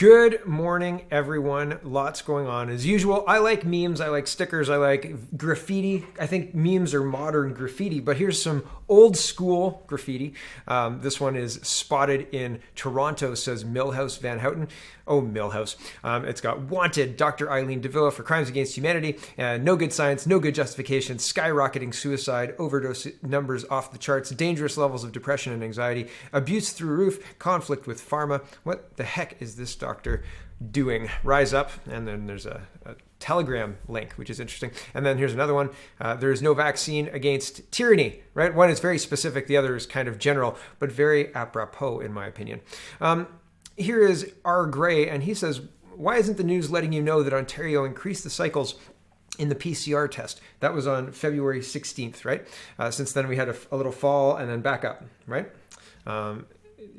Good morning, everyone. Lots going on. As usual, I like memes, I like stickers, I like graffiti. I think memes are modern graffiti, but here's some old school graffiti. This one is spotted in Toronto, says Millhouse Van Houten. Oh, Millhouse. It's got wanted Dr. Eileen DeVilla for crimes against humanity. No good science, no good justification, skyrocketing suicide, overdose numbers off the charts, dangerous levels of depression and anxiety, abuse through roof, conflict with pharma. What the heck is this doctor doing? Rise up. And then there's a Telegram link, which is interesting. And then here's another one. There is no vaccine against tyranny, right? One is very specific. The other is kind of general, but very apropos, in my opinion. Here is R. Gray, and he says, why isn't the news letting you know that Ontario increased the cycles in the PCR test? That was on February 16th, right? Since then, we had a little fall and then back up, right?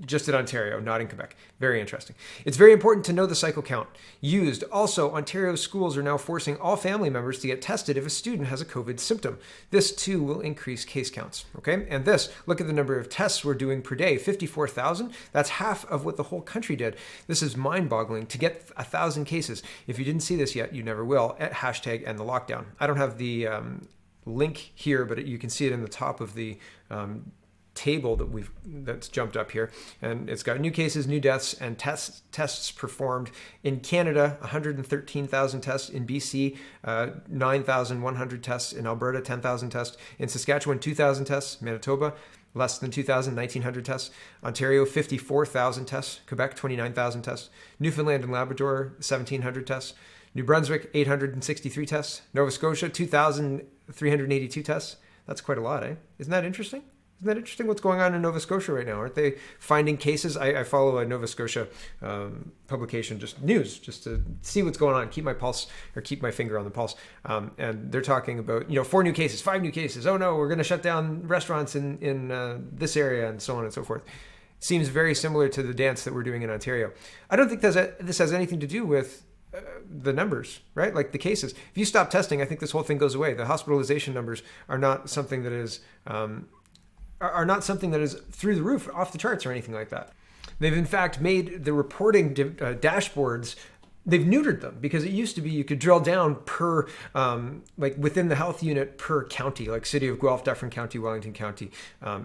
Just in Ontario, not in Quebec. Very interesting. It's very important to know the cycle count used. Also, Ontario schools are now forcing all family members to get tested if a student has a COVID symptom. This too will increase case counts. Okay, and this, look at the number of tests we're doing per day, 54,000. That's half of what the whole country did. This is mind-boggling. To get 1,000 cases, if you didn't see this yet, you never will, at hashtag end the lockdown. I don't have the link here, but you can see it in the top of the table that's jumped up here, and it's got new cases, new deaths, and tests performed in Canada. 113,000 tests in BC, 9,100 tests in Alberta, 10,000 tests in Saskatchewan, 2,000 tests, Manitoba less than 2,000, 1,900 tests, Ontario 54,000 tests, Quebec 29,000 tests, Newfoundland and Labrador 1,700 tests, New Brunswick 863 tests, Nova Scotia 2,382 tests. That's quite a lot, eh? Isn't that interesting? Isn't that interesting what's going on in Nova Scotia right now? Aren't they finding cases? I follow a Nova Scotia publication, just news, just to see what's going on, keep my pulse, or keep my finger on the pulse. And they're talking about, 4 new cases, 5 new cases. Oh no, we're going to shut down restaurants in this area, and so on and so forth. Seems very similar to the dance that we're doing in Ontario. I don't think this has anything to do with the numbers, right? Like the cases. If you stop testing, I think this whole thing goes away. The hospitalization numbers are not something that is through the roof, off the charts, or anything like that. They've in fact made the reporting dashboards, they've neutered them, because it used to be you could drill down per, within the health unit per county, like City of Guelph, Dufferin County, Wellington County,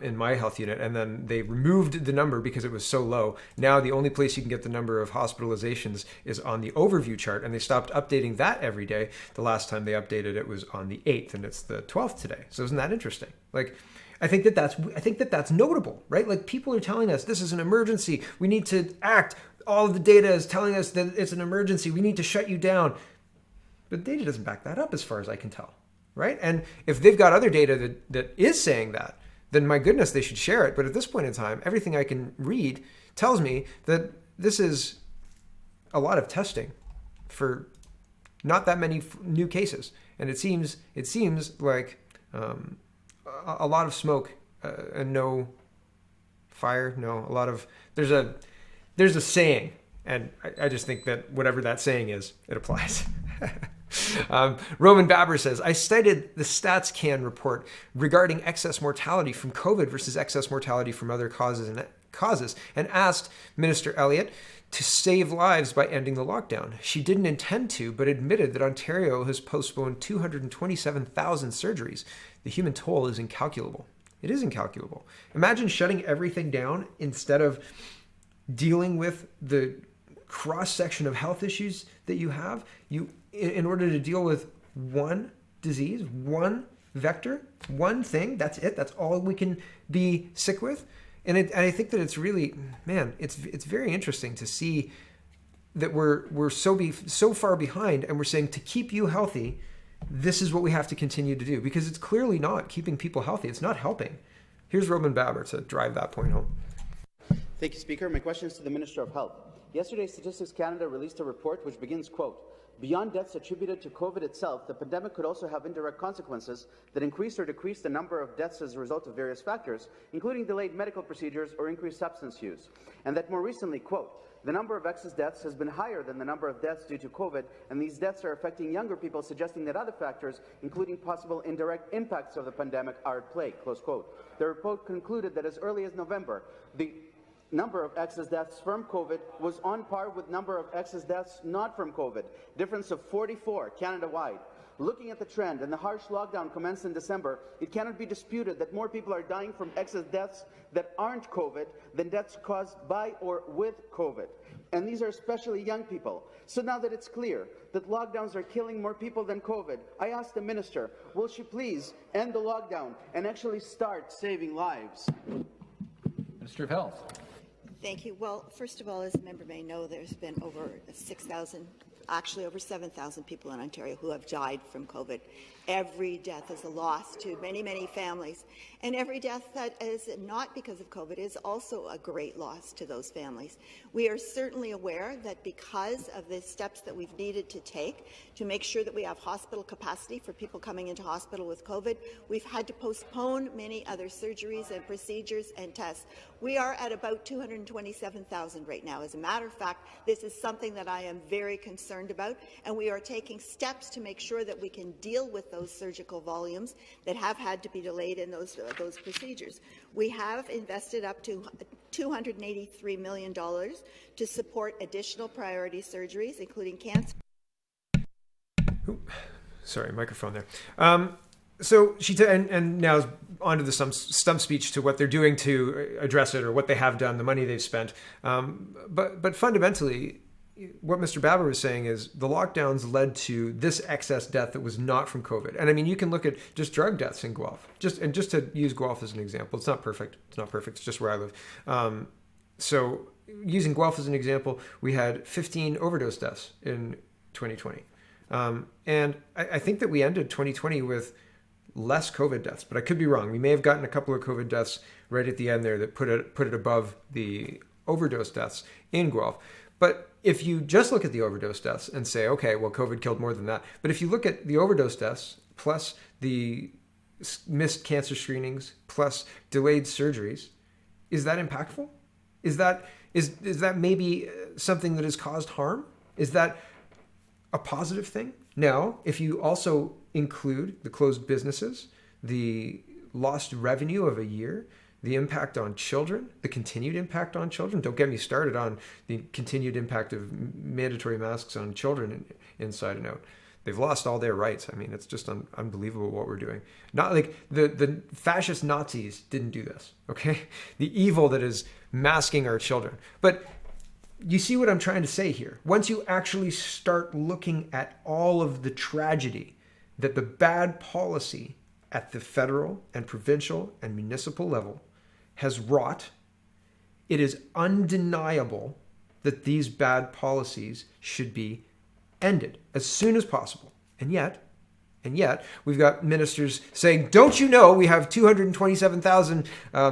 in my health unit. And then they removed the number because it was so low. Now the only place you can get the number of hospitalizations is on the overview chart, and they stopped updating that every day. The last time they updated it was on the 8th, and it's the 12th today. So isn't that interesting? I think that's notable, right? Like, people are telling us this is an emergency. We need to act. All of the data is telling us that it's an emergency. We need to shut you down. But data doesn't back that up, as far as I can tell, right? And if they've got other data that is saying that, then my goodness, they should share it. But at this point in time, everything I can read tells me that this is a lot of testing for not that many new cases. And it seems like a lot of smoke and no fire. No, there's a saying, and I just think that whatever that saying is, it applies. Roman Babber says, I cited the StatsCan report regarding excess mortality from COVID versus excess mortality from other causes and asked Minister Elliott to save lives by ending the lockdown. She didn't intend to, but admitted that Ontario has postponed 227,000 surgeries. The human toll is incalculable. It is incalculable. Imagine shutting everything down instead of dealing with the cross-section of health issues that you have. In order to deal with one disease, one vector, one thing, that's it. That's all we can be sick with. And I think that it's really, it's very interesting to see that we're so far behind, and we're saying to keep you healthy, this is what we have to continue to do, because it's clearly not keeping people healthy. It's not helping. Here's Roman Babber to drive that point home. Thank you, Speaker. My question is to the Minister of Health. Yesterday, Statistics Canada released a report which begins, quote, beyond deaths attributed to COVID itself, the pandemic could also have indirect consequences that increase or decrease the number of deaths as a result of various factors, including delayed medical procedures or increased substance use. And that more recently, quote, the number of excess deaths has been higher than the number of deaths due to COVID, and these deaths are affecting younger people, suggesting that other factors, including possible indirect impacts of the pandemic, are at play, close quote. The report concluded that as early as November, the number of excess deaths from COVID was on par with number of excess deaths not from COVID, difference of 44 Canada-wide. Looking at the trend and the harsh lockdown commenced in December, it cannot be disputed that more people are dying from excess deaths that aren't COVID than deaths caused by or with COVID. And these are especially young people. So now that it's clear that lockdowns are killing more people than COVID, I ask the Minister, will she please end the lockdown and actually start saving lives? Minister of Health. Thank you. Well, first of all, as the member may know, there's been over 6,000, actually over 7,000 people in Ontario who have died from COVID. Every death is a loss to many, many families. And every death that is not because of COVID is also a great loss to those families. We are certainly aware that because of the steps that we've needed to take to make sure that we have hospital capacity for people coming into hospital with COVID, we've had to postpone many other surgeries and procedures and tests. We are at about 227,000 right now. As a matter of fact, this is something that I am very concerned about, and we are taking steps to make sure that we can deal with those surgical volumes that have had to be delayed in those procedures. We have invested up to $283 million to support additional priority surgeries, including cancer. Sorry, microphone there. So and now onto the stump speech to what they're doing to address it, or what they have done, the money they've spent. But fundamentally, what Mr. Baber was saying is the lockdowns led to this excess death that was not from COVID. And I mean, you can look at just drug deaths in Guelph. Just to use Guelph as an example, it's not perfect. It's just where I live. So using Guelph as an example, we had 15 overdose deaths in 2020. And I think that we ended 2020 with less COVID deaths, but I could be wrong. We may have gotten a couple of COVID deaths right at the end there that put it above the overdose deaths in Guelph. But if you just look at the overdose deaths and say, okay, well, COVID killed more than that. But if you look at the overdose deaths plus the missed cancer screenings plus delayed surgeries, is that impactful? Is that maybe something that has caused harm? Is that a positive thing? Now, if you also include the closed businesses, the lost revenue of a year, the impact on children, the continued impact on children. Don't get me started on the continued impact of mandatory masks on children inside and out. They've lost all their rights. I mean, it's just unbelievable what we're doing. Not like the fascist Nazis didn't do this, okay? The evil that is masking our children. But you see what I'm trying to say here. Once you actually start looking at all of the tragedy that the bad policy at the federal and provincial and municipal level has wrought, it is undeniable that these bad policies should be ended as soon as possible. And yet, we've got ministers saying, don't you know we have 227,000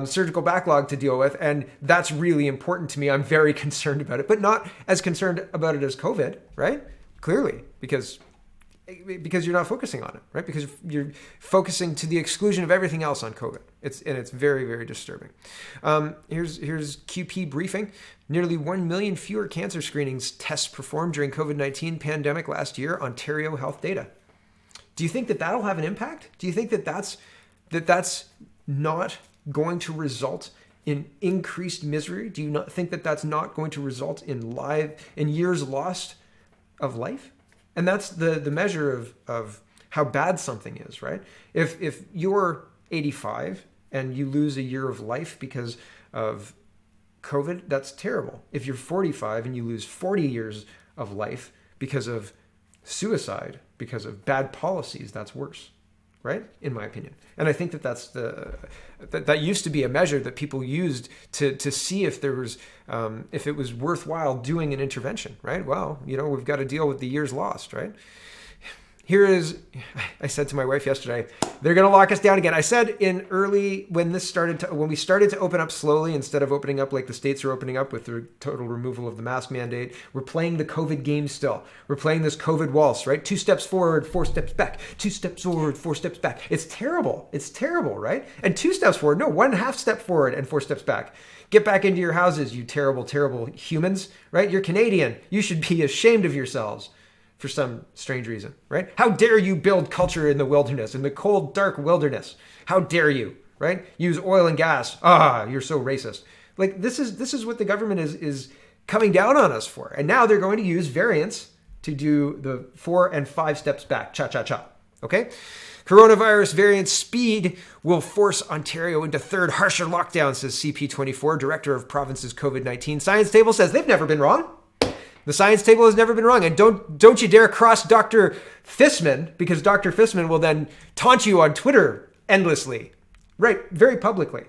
surgical backlog to deal with, and that's really important to me. I'm very concerned about it, but not as concerned about it as COVID, right? Clearly, because you're not focusing on it, right? Because you're focusing to the exclusion of everything else on COVID. It's very, very disturbing. Here's QP briefing. Nearly 1 million fewer cancer screenings tests performed during COVID-19 pandemic last year, Ontario health data. Do you think that that'll have an impact? Do you think that that's not going to result in increased misery? Do you not think that that's not going to result in years lost of life? And that's the measure of how bad something is, right? If you're 85 and you lose a year of life because of COVID, that's terrible. If you're 45 and you lose 40 years of life because of suicide, because of bad policies, that's worse, right? In my opinion. And I think that used to be a measure that people used to see if there was if it was worthwhile doing an intervention, right? Well, we've got to deal with the years lost, right? I said to my wife yesterday, they're going to lock us down again. I said when we started to open up slowly, instead of opening up like the states are opening up with the total removal of the mask mandate, we're playing the COVID game still. We're playing this COVID waltz, right? 2 steps forward, 4 steps back, 2 steps forward, 4 steps back. It's terrible. It's terrible, right? And 2 steps forward, no, 1.5 step forward and 4 steps back. Get back into your houses, you terrible, terrible humans, right? You're Canadian. You should be ashamed of yourselves. For some strange reason, right? How dare you build culture in the wilderness, in the cold, dark wilderness? How dare you, right? Use oil and gas. You're so racist. Like this is what the government is coming down on us for. And now they're going to use variants to do the 4 and 5 steps back. Cha-cha-cha. Okay? Coronavirus variant speed will force Ontario into third harsher lockdown, says CP24, Director of Province's COVID-19. Science Table says they've never been wrong. The Science Table has never been wrong. And don't you dare cross Dr. Fissman, because Dr. Fissman will then taunt you on Twitter endlessly. Right, very publicly.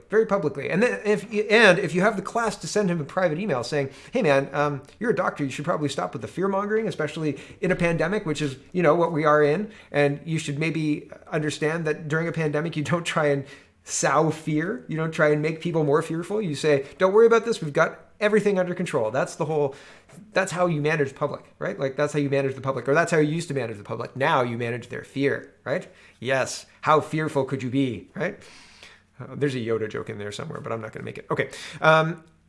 And then if you have the class to send him a private email saying, "Hey man, you're a doctor. You should probably stop with the fear mongering, especially in a pandemic, which is what we are in. And you should maybe understand that during a pandemic, you don't try and sow fear. You don't try and make people more fearful. You say, don't worry about this. We've got everything under control." That's how you manage public, right? Like that's how you manage the public, or that's how you used to manage the public. Now you manage their fear, right? Yes. How fearful could you be, right? There's a Yoda joke in there somewhere, but I'm not going to make it. Okay.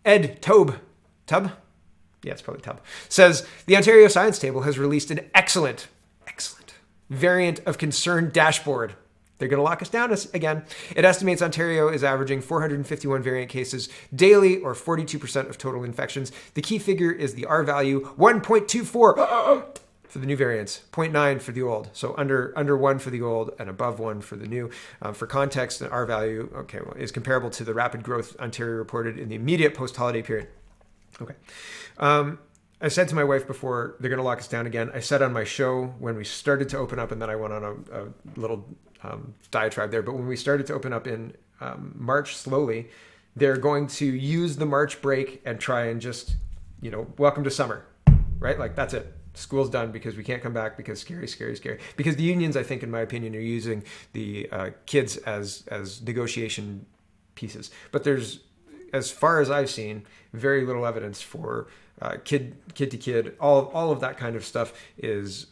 Ed Tub? Yeah, it's probably Tub. Says, the Ontario Science Table has released an excellent variant of concern dashboard. They're going to lock us down again. It estimates Ontario is averaging 451 variant cases daily, or 42% of total infections. The key figure is the R value, 1.24 for the new variants, 0.9 for the old. So under 1 for the old and above 1 for the new. For context, the R value is comparable to the rapid growth Ontario reported in the immediate post-holiday period. Okay. I said to my wife before, they're going to lock us down again. I said on my show when we started to open up, and then I went on a little diatribe there, but when we started to open up in March slowly, they're going to use the March break and try and just, welcome to summer, right? Like that's it. School's done because we can't come back because scary. Because the unions, I think, in my opinion, are using the kids as negotiation pieces. But there's, as far as I've seen, very little evidence for kid to kid. All of that kind of stuff is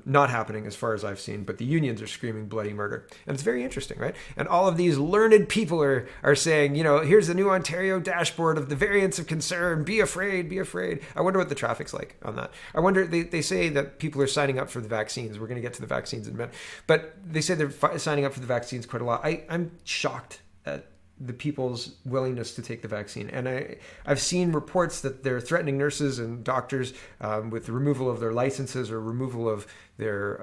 not happening as far as I've seen. But the unions are screaming bloody murder. And it's very interesting, right? And all of these learned people are saying, here's the new Ontario dashboard of the variants of concern. Be afraid. I wonder what the traffic's like on that. I wonder, they say that people are signing up for the vaccines. We're going to get to the vaccines in a minute. But they say they're signing up for the vaccines quite a lot. I'm shocked at the people's willingness to take the vaccine. And I've seen reports that they're threatening nurses and doctors with the removal of their licenses or removal of their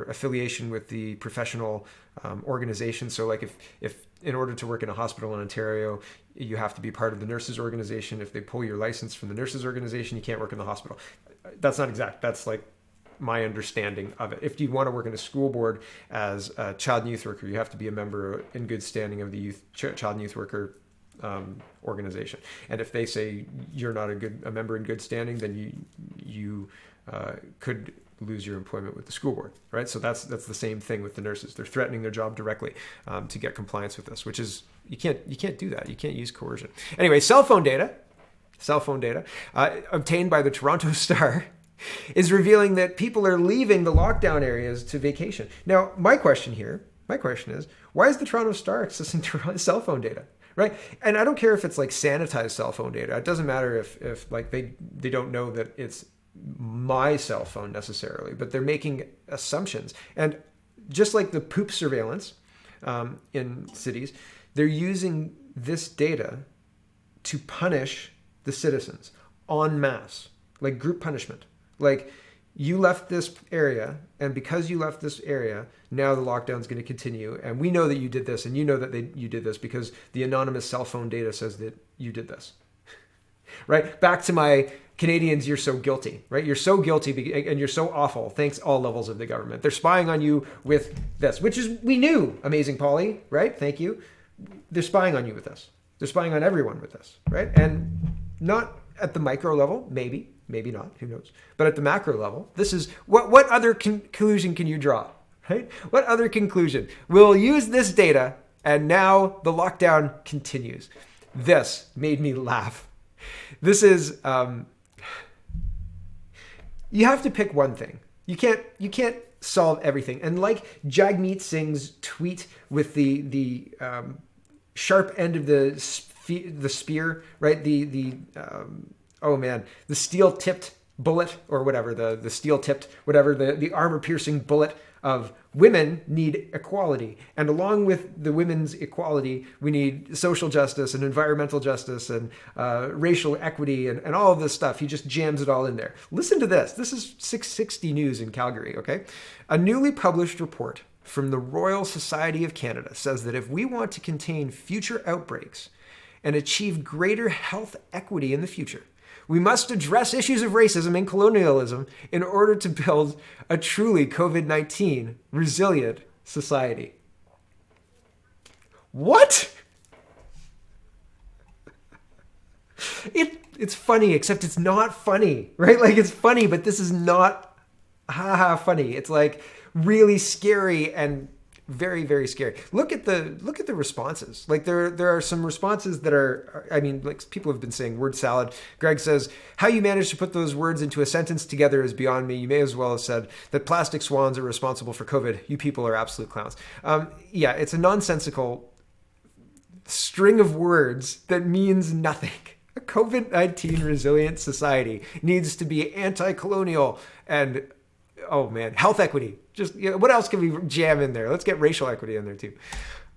affiliation with the professional organization. So like if in order to work in a hospital in Ontario, you have to be part of the nurses organization. If they pull your license from the nurses organization, you can't work in the hospital. That's not exact. That's like my understanding of it. If you want to work in a school board as a child and youth worker, you have to be a member in good standing of the child and youth worker organization. And if they say you're not a member in good standing, then you could lose your employment with the school board, right? So that's the same thing with the nurses. They're threatening their job directly to get compliance with this, which is you can't do that. You can't use coercion. Anyway, cell phone data obtained by the Toronto Star is revealing that people are leaving the lockdown areas to vacation. Now, my question is, why is the Toronto Star accessing cell phone data, right? And I don't care if it's like sanitized cell phone data. It doesn't matter if like they don't know that it's my cell phone necessarily, but they're making assumptions. And just like the poop surveillance in cities, they're using this data to punish the citizens en masse, like group punishment. Like you left this area, and because you left this area, now the lockdown is going to continue. And we know that you did this, and you know that you did this because the anonymous cell phone data says that you did this. Right? Back to my Canadians, you're so guilty, right? You're so guilty and you're so awful. Thanks all levels of the government. They're spying on you with this, which is, we knew, Amazing Polly, right? Thank you. They're spying on you with this. They're spying on everyone with this, right? And not at the micro level, maybe not, who knows? But at the macro level, this is, what other conclusion can you draw, right? What other conclusion? We'll use this data, and now the lockdown continues. This made me laugh. This is, you have to pick one thing. You can't solve everything. And like Jagmeet Singh's tweet with the sharp end of the spear, right? The steel-tipped bullet or whatever, the steel-tipped, whatever, the armor-piercing bullet of women need equality. And along with the women's equality, we need social justice and environmental justice and racial equity and all of this stuff. He just jams it all in there. Listen to this. This is 660 News in Calgary, okay? A newly published report from the Royal Society of Canada says that if we want to contain future outbreaks and achieve greater health equity in the future, we must address issues of racism and colonialism in order to build a truly COVID-19 resilient society. What? It's funny, except it's not funny, right? Like, it's funny, but this is not funny. It's like really scary and very, very scary. Look at the responses. Like there are some responses that are, I mean, like people have been saying word salad. Greg says, how you managed to put those words into a sentence together is beyond me. You may as well have said that plastic swans are responsible for COVID. You people are absolute clowns. Yeah, it's a nonsensical string of words that means nothing. A COVID-19 resilient society needs to be anti-colonial and, oh man, health equity. Just, you know, what else can we jam in there? Let's get racial equity in there too.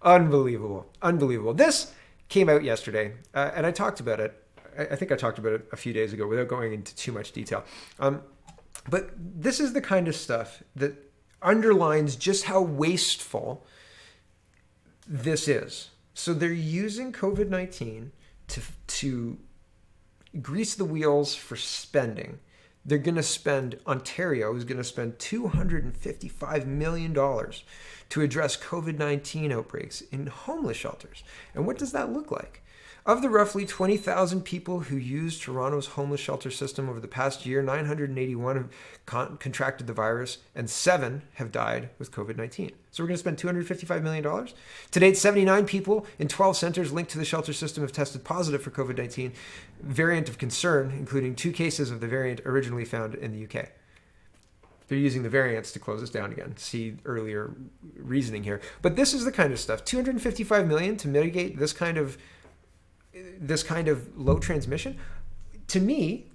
Unbelievable. Unbelievable. This came out yesterday, and I talked about it. I think I talked about it a few days ago without going into too much detail. But this is the kind of stuff that underlines just how wasteful this is. So they're using COVID-19 to grease the wheels for spending. They're going to spend, Ontario is going to spend $255 million to address COVID-19 outbreaks in homeless shelters. And what does that look like? Of the roughly 20,000 people who used Toronto's homeless shelter system over the past year, 981 have contracted the virus and 7 have died with COVID-19. So we're going to spend $255 million. To date, 79 people in 12 centers linked to the shelter system have tested positive for COVID-19 variant of concern, including 2 cases of the variant originally found in the UK. They're using the variants to close us down again. See earlier reasoning here. But this is the kind of stuff. $255 million to mitigate this kind of low transmission. To me,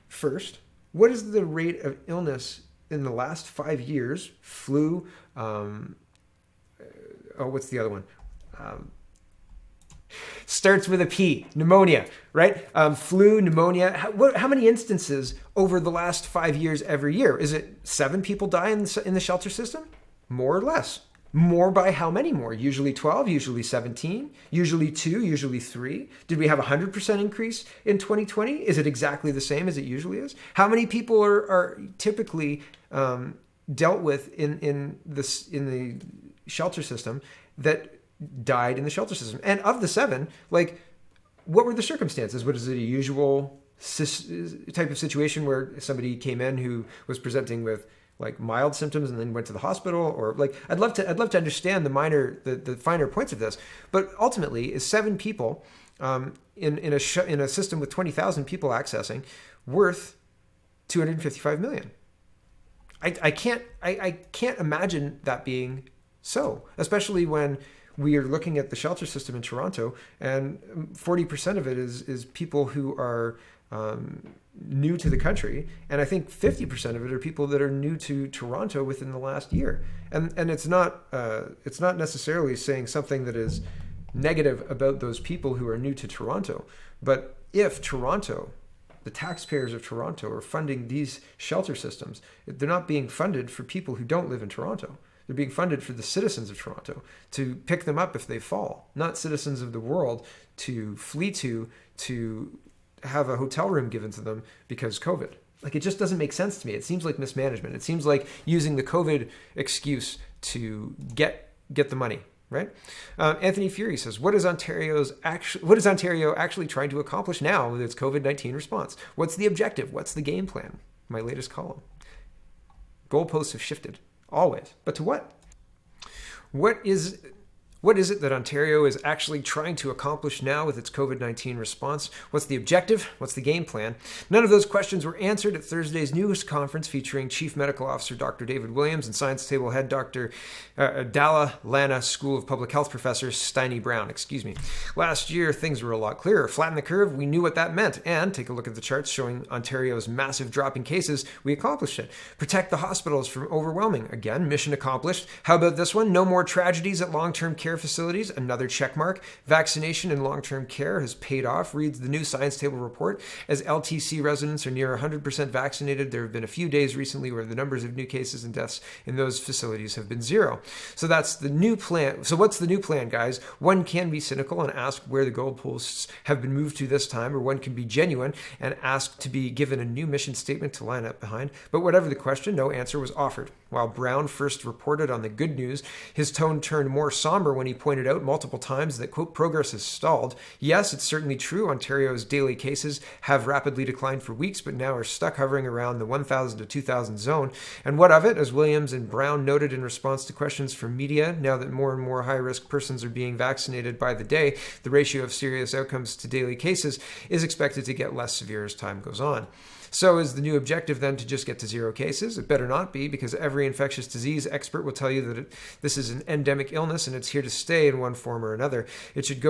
first, what is the rate of illness in the last 5 years? Flu, what's the other one? Starts with a P, pneumonia, right? Flu, pneumonia. How many instances over the last 5 years every year? Is it 7 people die in the shelter system? More or less? More by how many more? Usually 12, usually 17, usually 2, usually 3. Did we have a 100% increase in 2020? Is it exactly the same as it usually is? How many people are typically dealt with in the shelter system that died in the shelter system? And of the 7, like, what were the circumstances? What is it, a usual type of situation where somebody came in who was presenting with like mild symptoms and then went to the hospital? Or like, I'd love to understand the finer points of this. But ultimately, is 7 people in a system with 20,000 people accessing worth $255 million? I can't imagine that being so, especially when we are looking at the shelter system in Toronto, and 40% of it is people who are new to the country, and I think 50% of it are people that are new to Toronto within the last year. And it's not necessarily saying something that is negative about those people who are new to Toronto, but if Toronto, the taxpayers of Toronto, are funding these shelter systems, they're not being funded for people who don't live in Toronto. They're being funded for the citizens of Toronto to pick them up if they fall, not citizens of the world to flee to have a hotel room given to them because COVID. Like, it just doesn't make sense to me. It seems like mismanagement. It seems like using the COVID excuse to get the money, right? Anthony Fury says, what is Ontario actually trying to accomplish now with its COVID-19 response? What's the objective? What's the game plan? My latest column. Goalposts have shifted, always. But to what? What is What is it that Ontario is actually trying to accomplish now with its COVID-19 response? What's the objective? What's the game plan? None of those questions were answered at Thursday's news conference featuring Chief Medical Officer Dr. David Williams and Science Table Head Dr. Dalla Lana School of Public Health Professor Steiny Brown. Last year, things were a lot clearer. Flatten the curve, we knew what that meant. And take a look at the charts showing Ontario's massive drop in cases. We accomplished it. Protect the hospitals from overwhelming. Again, mission accomplished. How about this one? No more tragedies at long-term care facilities, another check mark. Vaccination in long-term care has paid off, reads the new Science Table report. As LTC residents are near 100% vaccinated, there have been a few days recently where the numbers of new cases and deaths in those facilities have been zero. So that's the new plan. So what's the new plan, guys? One can be cynical and ask where the goalposts have been moved to this time, or one can be genuine and ask to be given a new mission statement to line up behind. But whatever the question, no answer was offered. While Brown first reported on the good news, his tone turned more somber when he pointed out multiple times that, quote, progress has stalled. Yes, it's certainly true. Ontario's daily cases have rapidly declined for weeks, but now are stuck hovering around the 1,000 to 2,000 zone. And what of it? As Williams and Brown noted in response to questions from media, now that more and more high-risk persons are being vaccinated by the day, the ratio of serious outcomes to daily cases is expected to get less severe as time goes on. So is the new objective then to just get to zero cases? It better not be, because every infectious disease expert will tell you that this is an endemic illness and it's here to stay in one form or another. It should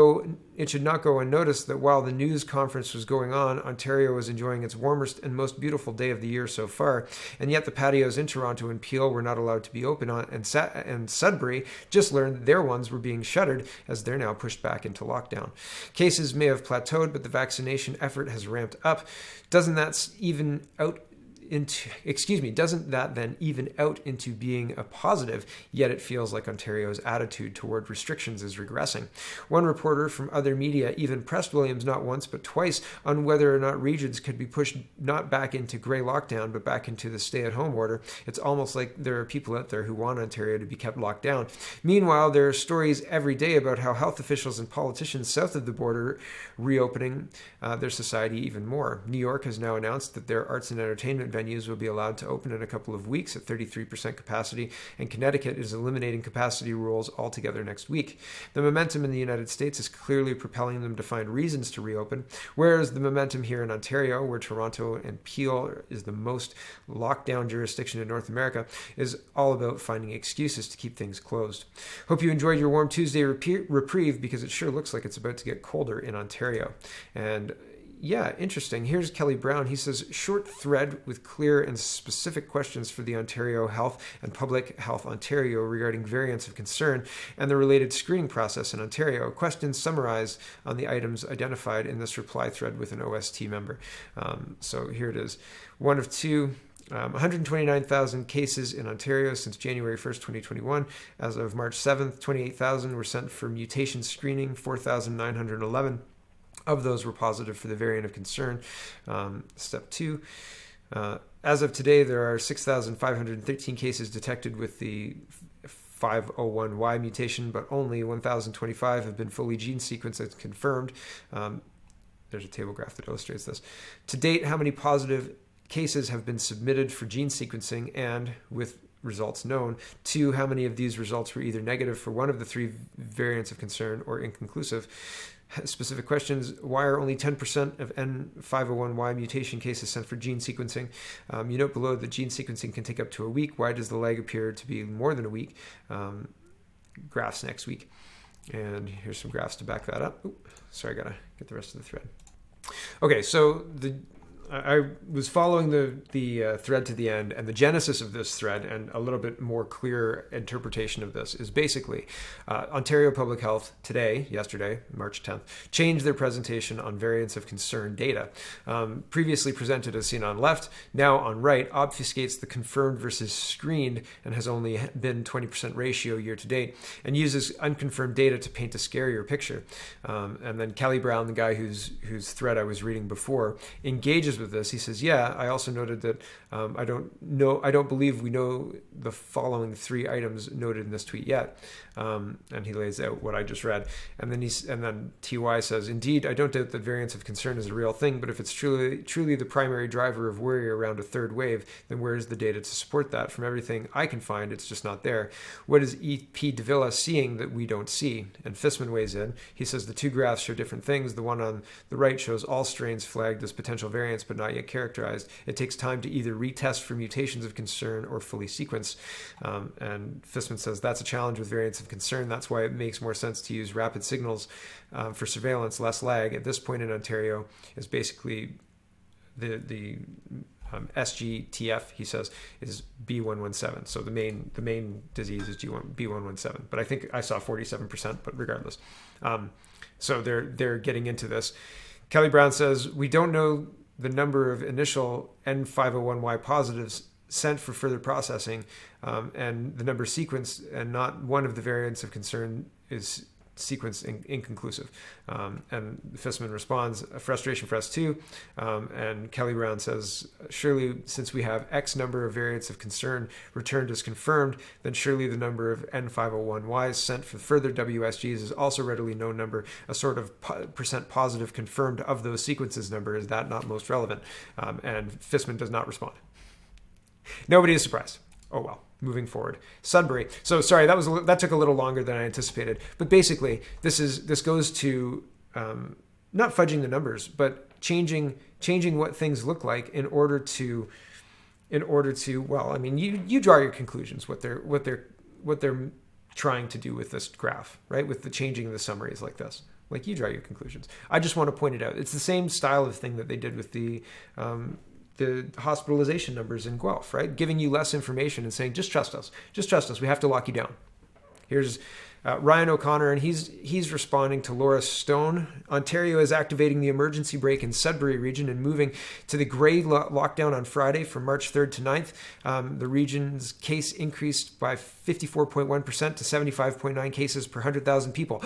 not go unnoticed that while the news conference was going on, Ontario was enjoying its warmest and most beautiful day of the year so far, and yet the patios in Toronto and Peel were not allowed to be open and Sudbury just learned their ones were being shuttered as they're now pushed back into lockdown. Cases may have plateaued, but the vaccination effort has ramped up. Doesn't that then even out into being a positive? Yet it feels like Ontario's attitude toward restrictions is regressing. One reporter from other media even pressed Williams not once but twice on whether or not regions could be pushed not back into grey lockdown but back into the stay-at-home order. It's almost like there are people out there who want Ontario to be kept locked down. Meanwhile, there are stories every day about how health officials and politicians south of the border reopening their society even more. New York has now announced that their arts and entertainment venues will be allowed to open in a couple of weeks at 33% capacity, and Connecticut is eliminating capacity rules altogether next week. The momentum in the United States is clearly propelling them to find reasons to reopen, whereas the momentum here in Ontario, where Toronto and Peel is the most lockdown jurisdiction in North America, is all about finding excuses to keep things closed. Hope you enjoyed your warm Tuesday reprieve, because it sure looks like it's about to get colder in Ontario. And yeah, interesting. Here's Kelly Brown. He says, short thread with clear and specific questions for the Ontario Health and Public Health Ontario regarding variants of concern and the related screening process in Ontario. Questions summarized on the items identified in this reply thread with an OST member. So here it is. One of two. 129,000 cases in Ontario since January 1st, 2021. As of March 7th, 28,000 were sent for mutation screening, 4,911. Of those were positive for the variant of concern. Step 2. As of today, there are 6,513 cases detected with the 501Y mutation, but only 1,025 have been fully gene sequenced and confirmed. There's a table graph that illustrates this. To date, how many positive cases have been submitted for gene sequencing, and with results known? 2, how many of these results were either negative for one of the 3 variants of concern or inconclusive? Specific questions: why are only 10% of N501Y mutation cases sent for gene sequencing? You note below that gene sequencing can take up to a week. Why does the lag appear to be more than a week? Graphs next week. And here's some graphs to back that up. Sorry, I gotta get the rest of the thread. Okay, so I was following the thread to the end, and the genesis of this thread and a little bit more clear interpretation of this is basically Ontario Public Health yesterday, March 10th, changed their presentation on variants of concern data. Previously presented as seen on left, now on right, obfuscates the confirmed versus screened and has only been 20% ratio year to date, and uses unconfirmed data to paint a scarier picture. And then Kelly Brown, the guy whose thread I was reading before, engages with this. He says, yeah, I also noted that I don't believe we know the following 3 items noted in this tweet yet. And he lays out what I just read. And then TY says, indeed, I don't doubt that variants of concern is a real thing, but if it's truly the primary driver of worry around a third wave, then where is the data to support that? From everything I can find, it's just not there. What is EP Davila seeing that we don't see? And Fissman weighs in. He says the 2 graphs show different things. The one on the right shows all strains flagged as potential variants but not yet characterized. It takes time to either retest for mutations of concern or fully sequence. And Fissman says that's a challenge with variants of concern. That's why it makes more sense to use rapid signals for surveillance, less lag. At this point in Ontario is basically the SGTF, he says, is B117. So the main disease is B117. But I think I saw 47%, but regardless. So they're getting into this. Kelly Brown says, we don't know the number of initial N501Y positives sent for further processing, and the number sequenced, and not one of the variants of concern is sequence inconclusive. And Fissman responds, a frustration for us too. And Kelly Brown says, surely since we have X number of variants of concern returned as confirmed, then surely the number of N501Ys sent for further WSGs is also readily known number, a sort of percent positive confirmed of those sequences number. Is that not most relevant? And Fissman does not respond. Nobody is surprised. Oh well. Moving forward, Sudbury. So sorry, that took a little longer than I anticipated. But basically, this goes to not fudging the numbers, but changing what things look like in order to well, I mean, you draw your conclusions what they're trying to do with this graph, right? With the changing of the summaries like this. Like, you draw your conclusions. I just want to point it out. It's the same style of thing that they did with the hospitalization numbers in Guelph, right? Giving you less information and saying, just trust us. Just trust us. We have to lock you down. Here's Ryan O'Connor, and he's responding to Laura Stone. Ontario is activating the emergency brake in Sudbury region and moving to the grey lockdown on Friday from March 3rd to 9th. The region's case increased by 54.1% to 75.9 cases per 100,000 people.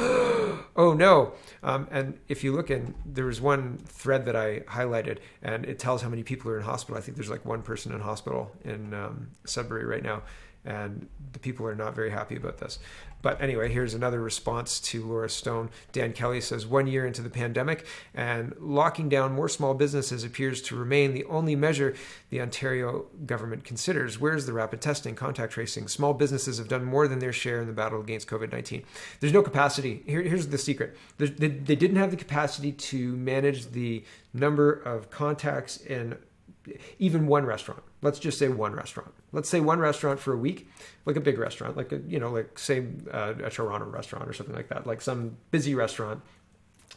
Oh no. And if you look in, there was one thread that I highlighted, and it tells how many people are in hospital. I think there's like 1 person in hospital in Sudbury right now. And the people are not very happy about this. But anyway, here's another response to Laura Stone. Dan Kelly says, 1 year into the pandemic and locking down more small businesses appears to remain the only measure the Ontario government considers. Where's the rapid testing, contact tracing? Small businesses have done more than their share in the battle against COVID-19. There's no capacity. Here's the secret. They didn't have the capacity to manage the number of contacts in even one restaurant. Let's just say one restaurant. Let's say one restaurant for a week, like a big restaurant, like say a Toronto restaurant or something like that. Like some busy restaurant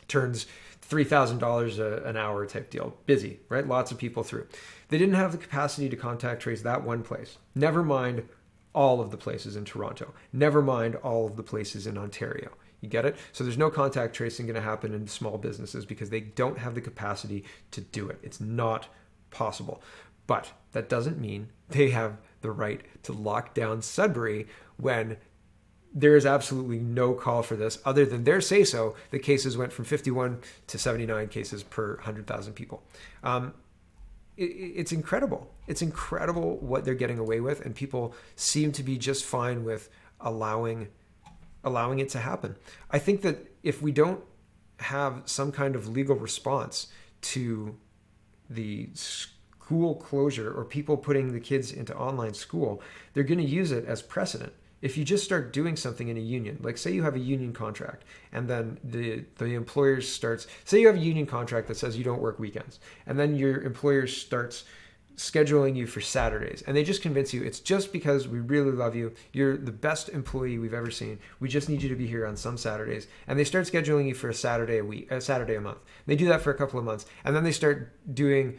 turns $3,000 an hour type deal. Busy, right? Lots of people through. They didn't have the capacity to contact trace that one place. Never mind all of the places in Toronto. Never mind all of the places in Ontario. You get it? So there's no contact tracing going to happen in small businesses because they don't have the capacity to do it. It's not possible. But that doesn't mean they have the right to lock down Sudbury when there is absolutely no call for this other than their say-so. The cases went from 51 to 79 cases per 100,000 people. It's incredible. It's incredible what they're getting away with, and people seem to be just fine with allowing it to happen. I think that if we don't have some kind of legal response to the school closure or people putting the kids into online school, they're going to use it as precedent. If you just start doing something in a union, like say you have a union contract and then the employer starts, say you have a union contract that says you don't work weekends, and then your employer starts scheduling you for Saturdays, and they just convince you it's just because we really love you, you're the best employee we've ever seen, we just need you to be here on some Saturdays, and they start scheduling you for a Saturday a month. They do that for a couple of months, and then they start doing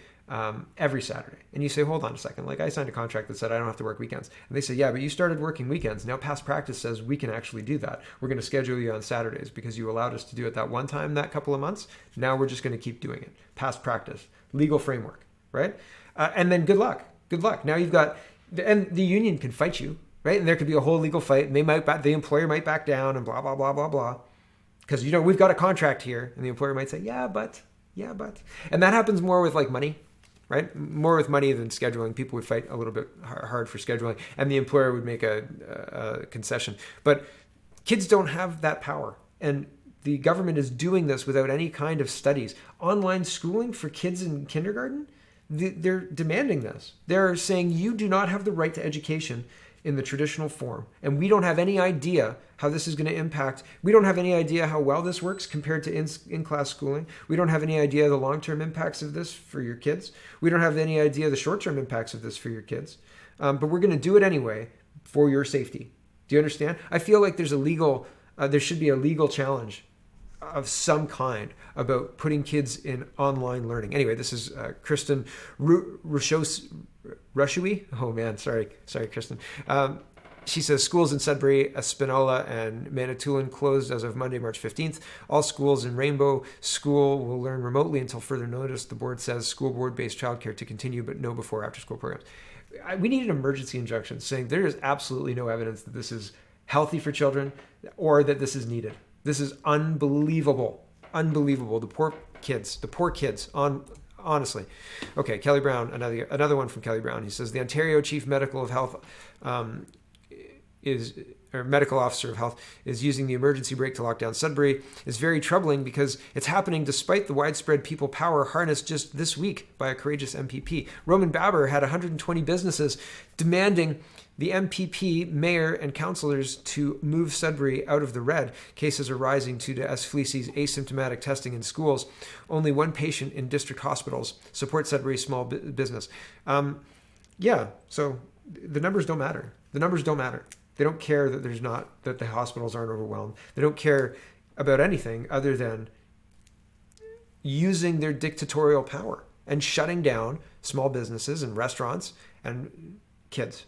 every Saturday. And you say, hold on a second, like I signed a contract that said I don't have to work weekends. And they say, yeah, but you started working weekends. Now past practice says we can actually do that. We're going to schedule you on Saturdays because you allowed us to do it that one time, that couple of months. Now we're just going to keep doing it. Past practice, legal framework, right? And then good luck. Now you've got, and the union can fight you, right? And there could be a whole legal fight, and the employer might back down and blah, blah, blah, blah, blah. Because, we've got a contract here, and the employer might say, yeah, but. And that happens more with like money. right? More with money than scheduling. People would fight a little bit hard for scheduling, and the employer would make a concession. But kids don't have that power. And the government is doing this without any kind of studies. Online schooling for kids in kindergarten, they're demanding this. They're saying you do not have the right to education in the traditional form. And we don't have any idea how this is going to impact. We don't have any idea how well this works compared to in-class schooling. We don't have any idea the long-term impacts of this for your kids. We don't have any idea the short-term impacts of this for your kids. But we're going to do it anyway for your safety. Do you understand? I feel like there's there should be a legal challenge of some kind about putting kids in online learning. Anyway, this is Kristen Rushui. Oh man, sorry, Kristen. She says schools in Sudbury, Espanola, and Manitoulin closed as of Monday, March 15th. All schools in Rainbow School will learn remotely until further notice. The board says school board-based childcare to continue, but no before after-school programs. We need an emergency injunction saying there is absolutely no evidence that this is healthy for children or that this is needed. This is unbelievable. Unbelievable. The poor kids. Honestly. Okay, Kelly Brown, another one from Kelly Brown. He says the Ontario Chief Medical Officer of Health is using the emergency brake to lock down Sudbury. It's very troubling because it's happening despite the widespread people power harnessed just this week by a courageous MPP. Roman Baber had 120 businesses demanding the MPP, mayor, and councillors to move Sudbury out of the red. Cases are rising due to Fleecy's asymptomatic testing in schools. Only one patient in district hospitals. Support Sudbury's small business. So the numbers don't matter. The numbers don't matter. They don't care that the hospitals aren't overwhelmed. They don't care about anything other than using their dictatorial power and shutting down small businesses and restaurants and kids.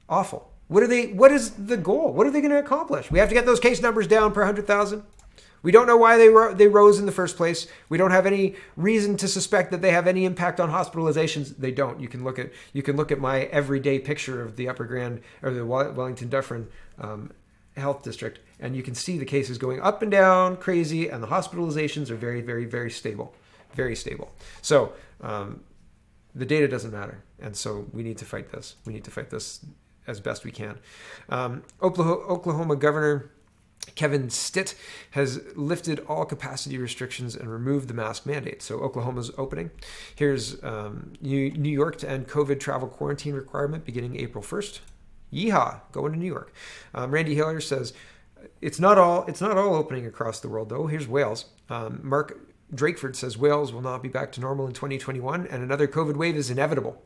Awful. What is the goal? What are they going to accomplish? We have to get those case numbers down per 100,000. We don't know why they rose in the first place. We don't have any reason to suspect that they have any impact on hospitalizations. They don't. You can look at my everyday picture of the Upper Grand or the Wellington Dufferin Health District, and you can see the cases going up and down, crazy, and the hospitalizations are very, very, very stable, very stable. So the data doesn't matter, and so we need to fight this. We need to fight this as best we can. Oklahoma Governor Kevin Stitt has lifted all capacity restrictions and removed the mask mandate. So Oklahoma's opening. Here's New York to end COVID travel quarantine requirement beginning April 1st. Yeehaw, going to New York. Randy Hiller says it's not all opening across the world though. Here's Wales. Mark Drakeford says Wales will not be back to normal in 2021 and another COVID wave is inevitable.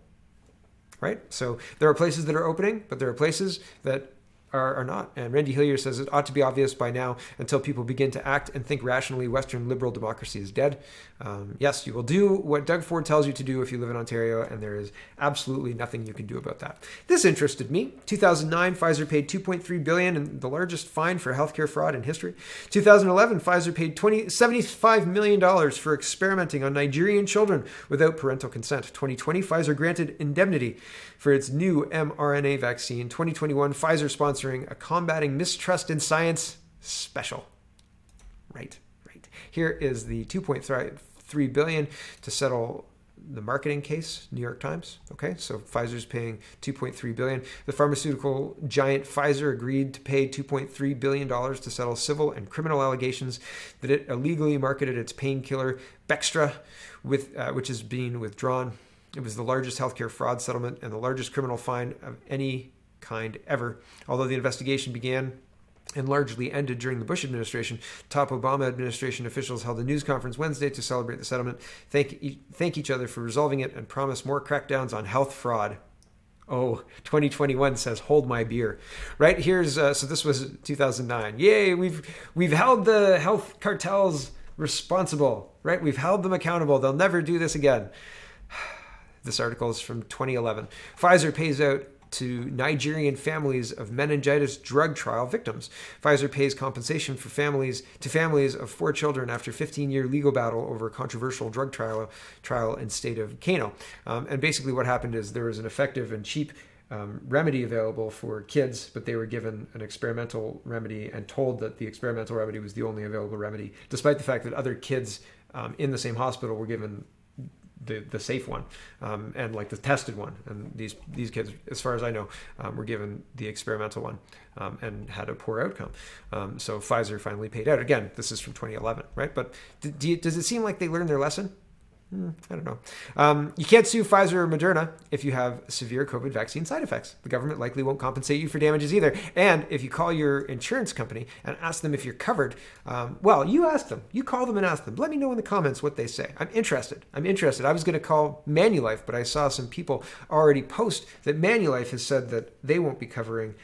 Right? So there are places that are opening, but there are places that are not. And Randy Hillier says it ought to be obvious by now until people begin to act and think rationally. Western liberal democracy is dead. Yes, you will do what Doug Ford tells you to do if you live in Ontario, and there is absolutely nothing you can do about that. This interested me. 2009, Pfizer paid $2.3 billion in the largest fine for healthcare fraud in history. 2011, Pfizer paid $75 million for experimenting on Nigerian children without parental consent. 2020, Pfizer granted indemnity for its new mRNA vaccine. 2021, Pfizer sponsoring a Combating Mistrust in Science special. Right. Here is the $2.3 billion to settle the marketing case, New York Times. Okay, so Pfizer's paying $2.3 billion. The pharmaceutical giant Pfizer agreed to pay $2.3 billion to settle civil and criminal allegations that it illegally marketed its painkiller Bextra, which is being withdrawn. It was the largest healthcare fraud settlement and the largest criminal fine of any kind ever. Although the investigation began and largely ended during the Bush administration, top Obama administration officials held a news conference Wednesday to celebrate the settlement, thank each other for resolving it, and promise more crackdowns on health fraud. Oh, 2021 says, hold my beer. Right, here's, so this was 2009. Yay, we've held the health cartels responsible, right? We've held them accountable. They'll never do this again. This article is from 2011. Pfizer pays out to Nigerian families of meningitis drug trial victims. Pfizer pays compensation to families of 4 children after 15-year legal battle over a controversial drug trial in state of Kano. And basically what happened is there was an effective and cheap remedy available for kids, but they were given an experimental remedy and told that the experimental remedy was the only available remedy, despite the fact that other kids in the same hospital were given the safe one, and like the tested one. And these kids, as far as I know, were given the experimental one, and had a poor outcome. So Pfizer finally paid out. Again, this is from 2011, right? But does it seem like they learned their lesson? I don't know. You can't sue Pfizer or Moderna if you have severe COVID vaccine side effects. The government likely won't compensate you for damages either. And if you call your insurance company and ask them if you're covered, well, you ask them. You call them and ask them. Let me know in the comments what they say. I'm interested. I was going to call Manulife, but I saw some people already post that Manulife has said that they won't be covering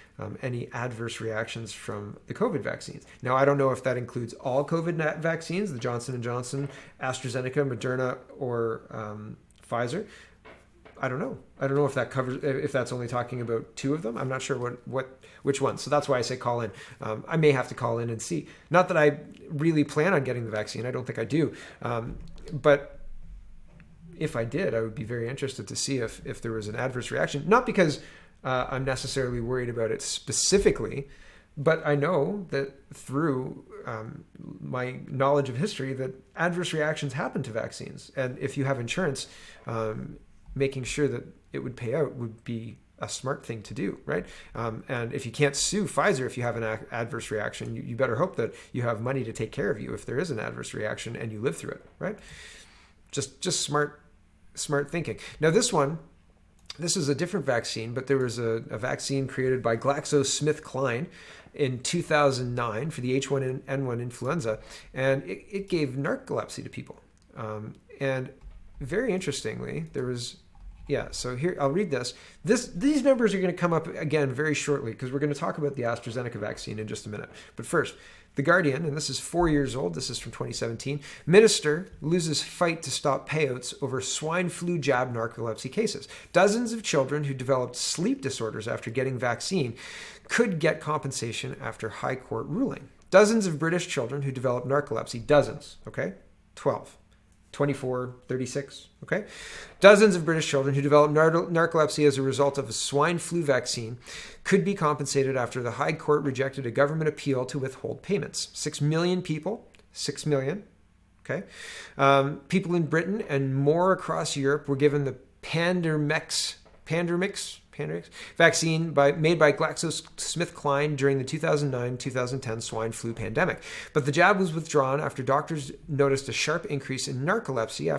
any adverse reactions from the COVID vaccines. Now, I don't know if that includes all COVID vaccines, the Johnson & Johnson, AstraZeneca, Moderna, or Pfizer. I don't know. I don't know if that covers, if that's only talking about 2 of them. I'm not sure which one. So that's why I say call in. I may have to call in and see. Not that I really plan on getting the vaccine. I don't think I do. But if I did, I would be very interested to see if there was an adverse reaction. Not because I'm necessarily worried about it specifically, but I know that through my knowledge of history that adverse reactions happen to vaccines. And if you have insurance, making sure that it would pay out would be a smart thing to do, right? And if you can't sue Pfizer if you have an adverse reaction, you better hope that you have money to take care of you if there is an adverse reaction and you live through it, right? Just smart thinking. Now this is a different vaccine, but there was a vaccine created by GlaxoSmithKline in 2009 for the H1N1 influenza, and it gave narcolepsy to people. And very interestingly, there was, so here, I'll read this. These numbers are going to come up again very shortly because we're going to talk about the AstraZeneca vaccine in just a minute. But first, The Guardian, and this is 4 years old, this is from 2017, minister loses fight to stop payouts over swine flu jab narcolepsy cases. Dozens of children who developed sleep disorders after getting vaccine could get compensation after high court ruling. Dozens of British children who developed narcolepsy, dozens, okay? 12. 24, 36, okay? Dozens of British children who developed narcolepsy as a result of a swine flu vaccine could be compensated after the High Court rejected a government appeal to withhold payments. 6 million people, 6 million, okay? People in Britain and more across Europe were given the Pandemrix vaccine made by GlaxoSmithKline during the 2009-2010 swine flu pandemic. But the jab was withdrawn after doctors noticed a sharp increase in narcolepsy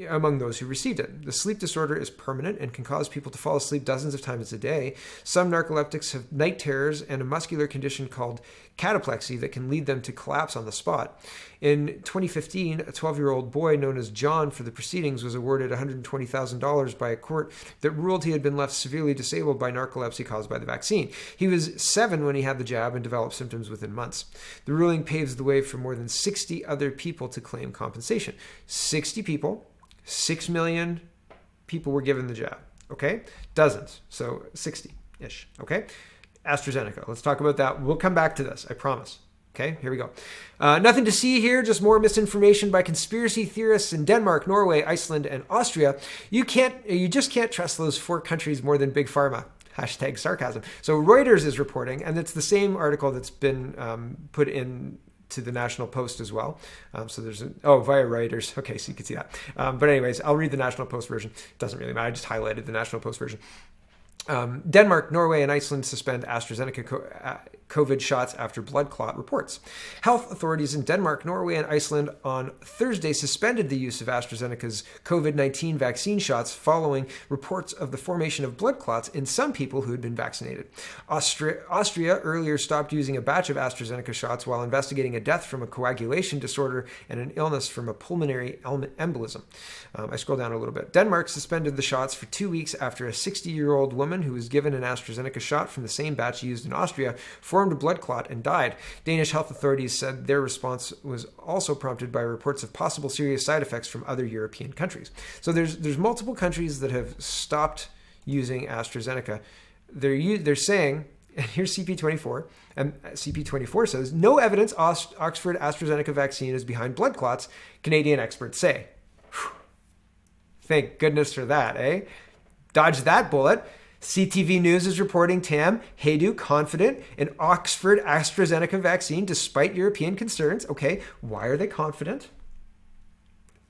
among those who received it. The sleep disorder is permanent and can cause people to fall asleep dozens of times a day. Some narcoleptics have night terrors and a muscular condition called cataplexy that can lead them to collapse on the spot. In 2015, a 12-year-old boy known as John for the proceedings was awarded $120,000 by a court that ruled he had been left severely disabled by narcolepsy caused by the vaccine. He was 7 when he had the jab and developed symptoms within months. The ruling paves the way for more than 60 other people to claim compensation. 60 people, 6 million people were given the jab, okay? Dozens, so 60-ish, okay? AstraZeneca, let's talk about that. We'll come back to this, I promise. Okay, here we go. Nothing to see here, just more misinformation by conspiracy theorists in Denmark, Norway, Iceland, and Austria. You just can't trust those 4 countries more than Big Pharma. Hashtag sarcasm. So Reuters is reporting, and it's the same article that's been put in to the National Post as well. So there's via Reuters. Okay, so you can see that. But anyways, I'll read the National Post version. It doesn't really matter. I just highlighted the National Post version. Denmark, Norway, and Iceland suspend AstraZeneca COVID shots after blood clot reports. Health authorities in Denmark, Norway, and Iceland on Thursday suspended the use of AstraZeneca's COVID-19 vaccine shots following reports of the formation of blood clots in some people who had been vaccinated. Austria earlier stopped using a batch of AstraZeneca shots while investigating a death from a coagulation disorder and an illness from a pulmonary embolism. I scroll down a little bit. Denmark suspended the shots for 2 weeks after a 60-year-old woman who was given an AstraZeneca shot from the same batch used in Austria formed a blood clot and died. Danish health authorities said their response was also prompted by reports of possible serious side effects from other European countries. So there's multiple countries that have stopped using AstraZeneca. They're saying, and here's CP24, and CP24 says, no evidence Oxford AstraZeneca vaccine is behind blood clots, Canadian experts say. Whew. Thank goodness for that, eh? Dodge that bullet. CTV News is reporting Tam Haydu confident in Oxford AstraZeneca vaccine despite European concerns. Okay, why are they confident?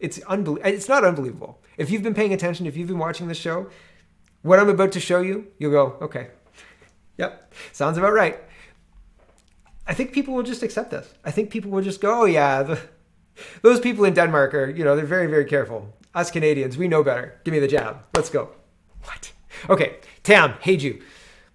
It's not unbelievable. If you've been paying attention, if you've been watching the show, what I'm about to show you, you'll go, okay, yep, sounds about right. I think people will just accept this. I think people will just go, oh yeah, those people in Denmark are, they're very, very careful. Us Canadians, we know better. Give me the jab. Let's go. What? Okay, Tam, hey you.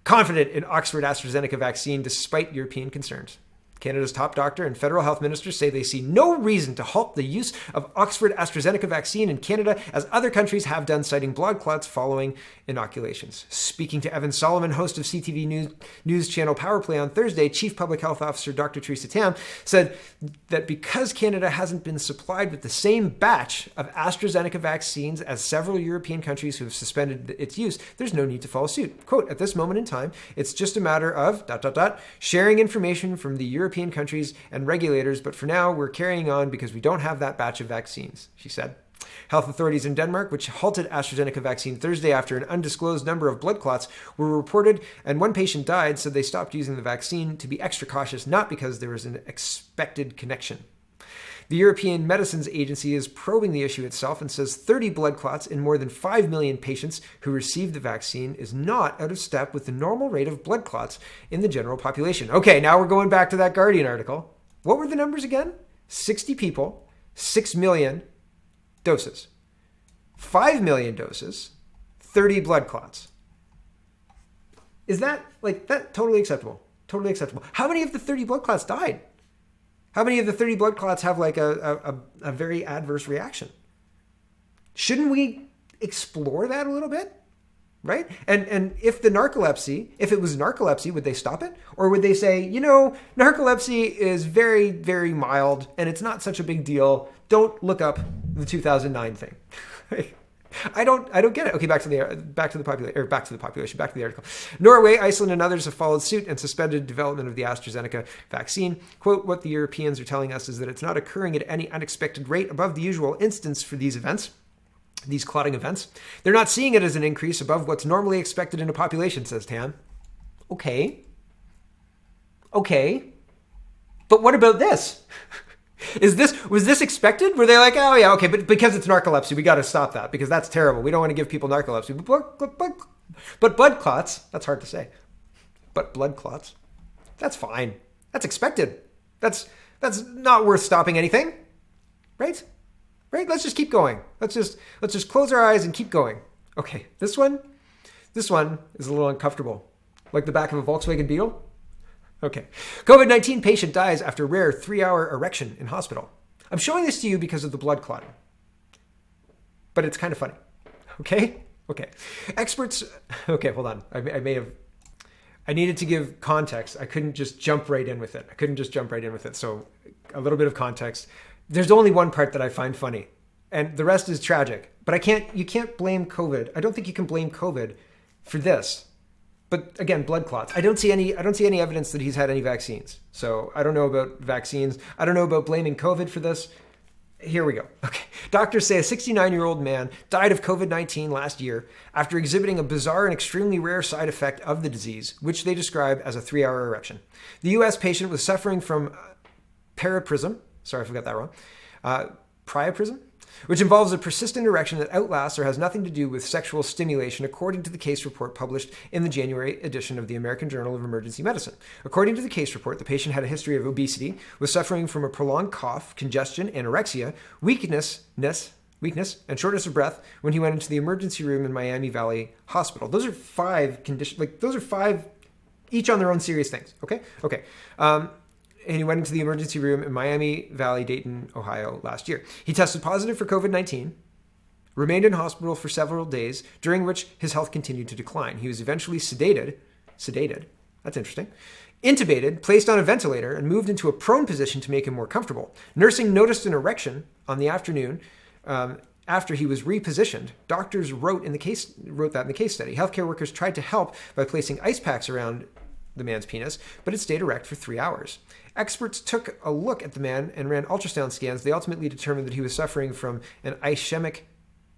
Confident in Oxford AstraZeneca vaccine despite European concerns. Canada's top doctor and federal health ministers say they see no reason to halt the use of Oxford AstraZeneca vaccine in Canada, as other countries have done, citing blood clots following inoculations. Speaking to Evan Solomon, host of CTV News channel Powerplay on Thursday, Chief Public Health Officer Dr. Theresa Tam said that because Canada hasn't been supplied with the same batch of AstraZeneca vaccines as several European countries who have suspended its use, there's no need to follow suit. Quote, at this moment in time, it's just a matter of ... sharing information from the European countries and regulators, but for now we're carrying on because we don't have that batch of vaccines, she said. Health authorities in Denmark, which halted AstraZeneca vaccine Thursday after an undisclosed number of blood clots were reported and one patient died, said they stopped using the vaccine to be extra cautious, not because there was an expected connection. The European Medicines Agency is probing the issue itself and says 30 blood clots in more than 5 million patients who received the vaccine is not out of step with the normal rate of blood clots in the general population. Okay, now we're going back to that Guardian article. What were the numbers again? 60 people, 6 million doses. 5 million doses, 30 blood clots. Is that totally acceptable? Totally acceptable. How many of the 30 blood clots died? How many of the 30 blood clots have a very adverse reaction? Shouldn't we explore that a little bit? Right? And if it was narcolepsy, would they stop it? Or would they say, narcolepsy is very, very mild and it's not such a big deal. Don't look up the 2009 thing. I don't get it. Okay, back to the article. Norway, Iceland, and others have followed suit and suspended development of the AstraZeneca vaccine. Quote, what the Europeans are telling us is that it's not occurring at any unexpected rate above the usual instance for these clotting events. They're not seeing it as an increase above what's normally expected in a population, says Tam. Okay. But what about this? Was this expected? Were they like, oh yeah, okay, but because it's narcolepsy, we got to stop that because that's terrible. We don't want to give people narcolepsy. But blood clots, that's hard to say. But blood clots, that's fine. That's expected. That's not worth stopping anything, right? Right? Let's just keep going. Let's just close our eyes and keep going. Okay, this one is a little uncomfortable, like the back of a Volkswagen Beetle. Okay. COVID-19 patient dies after rare 3-hour erection in hospital. I'm showing this to you because of the blood clotting. But it's kind of funny. Okay? Experts... Okay, hold on. I needed to give context. I couldn't just jump right in with it. So a little bit of context. There's only one part that I find funny. And the rest is tragic. But you can't blame COVID. I don't think you can blame COVID for this. But again, blood clots. I don't see any evidence that he's had any vaccines. So I don't know about vaccines. I don't know about blaming COVID for this. Here we go. Okay. Doctors say a 69-year-old man died of COVID-19 last year after exhibiting a bizarre and extremely rare side effect of the disease, which they describe as a 3-hour erection. The U.S. patient was suffering from priapism. Sorry if I got that wrong. Priapism? Which involves a persistent erection that outlasts or has nothing to do with sexual stimulation, according to the case report published in the January edition of the American Journal of Emergency Medicine. According to the case report, the patient had a history of obesity, was suffering from a prolonged cough, congestion, anorexia, weakness, and shortness of breath when he went into the emergency room in Miami Valley Hospital. Those are 5 conditions, those are 5 each on their own serious things, okay? And he went into the emergency room in Miami Valley, Dayton, Ohio last year. He tested positive for COVID-19, remained in hospital for several days, during which his health continued to decline. He was eventually sedated, that's interesting, intubated, placed on a ventilator, and moved into a prone position to make him more comfortable. Nursing noticed an erection on the afternoon after he was repositioned. Doctors wrote that in the case study. Healthcare workers tried to help by placing ice packs around the man's penis, but it stayed erect for 3 hours. Experts took a look at the man and ran ultrasound scans. They ultimately determined that he was suffering from an ischemic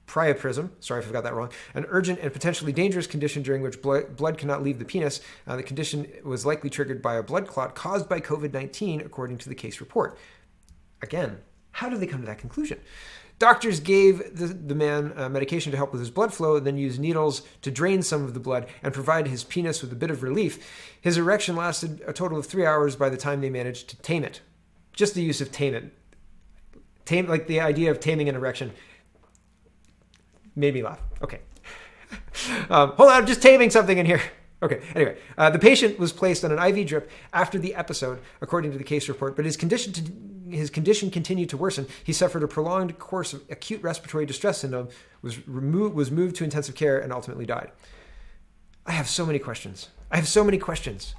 priapism, sorry if I got that wrong, an urgent and potentially dangerous condition during which blood cannot leave the penis. The condition was likely triggered by a blood clot caused by COVID-19, according to the case report. Again, how did they come to that conclusion? Doctors gave the man medication to help with his blood flow, then used needles to drain some of the blood and provide his penis with a bit of relief. His erection lasted a total of 3 hours by the time they managed to tame it. Just the use of tame it. Like the idea of taming an erection made me laugh. Okay. Hold on, I'm just taming something in here. Okay, anyway, the patient was placed on an IV drip after the episode, according to the case report, but his condition continued to worsen. He suffered a prolonged course of acute respiratory distress syndrome, was moved to intensive care, and ultimately died. I have so many questions. I have so many questions.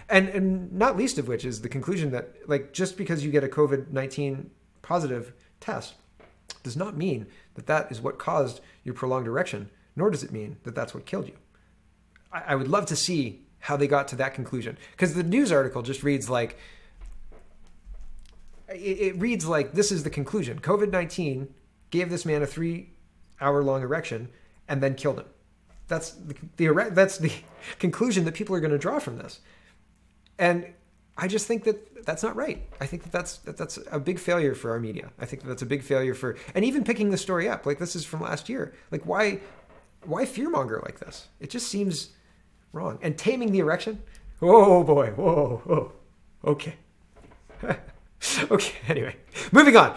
And not least of which is the conclusion that, like, just because you get a COVID-19 positive test does not mean that that is what caused your prolonged erection, nor does it mean that that's what killed you. I would love to see how they got to that conclusion, because the news article just reads like, it reads like this is the conclusion. COVID-19 gave this man a 3-hour-long erection and then killed him. That's the conclusion that people are going to draw from this. And I just think that that's not right. I think that that's a big failure for our media. I think that that's a big failure for, and even picking the story up, like this is from last year. Like why fearmonger like this? It just seems wrong. And taming the erection? Oh boy, whoa, okay. Okay, anyway, moving on.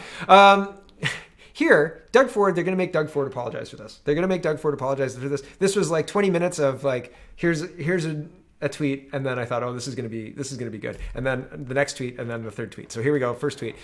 Here, Doug Ford, they're going to make Doug Ford apologize for this. They're going to make Doug Ford apologize for this. This was like 20 minutes of like, here's a tweet, and then I thought, oh, this is going to be good. And then the next tweet, and then the third tweet. So here we go. First tweet.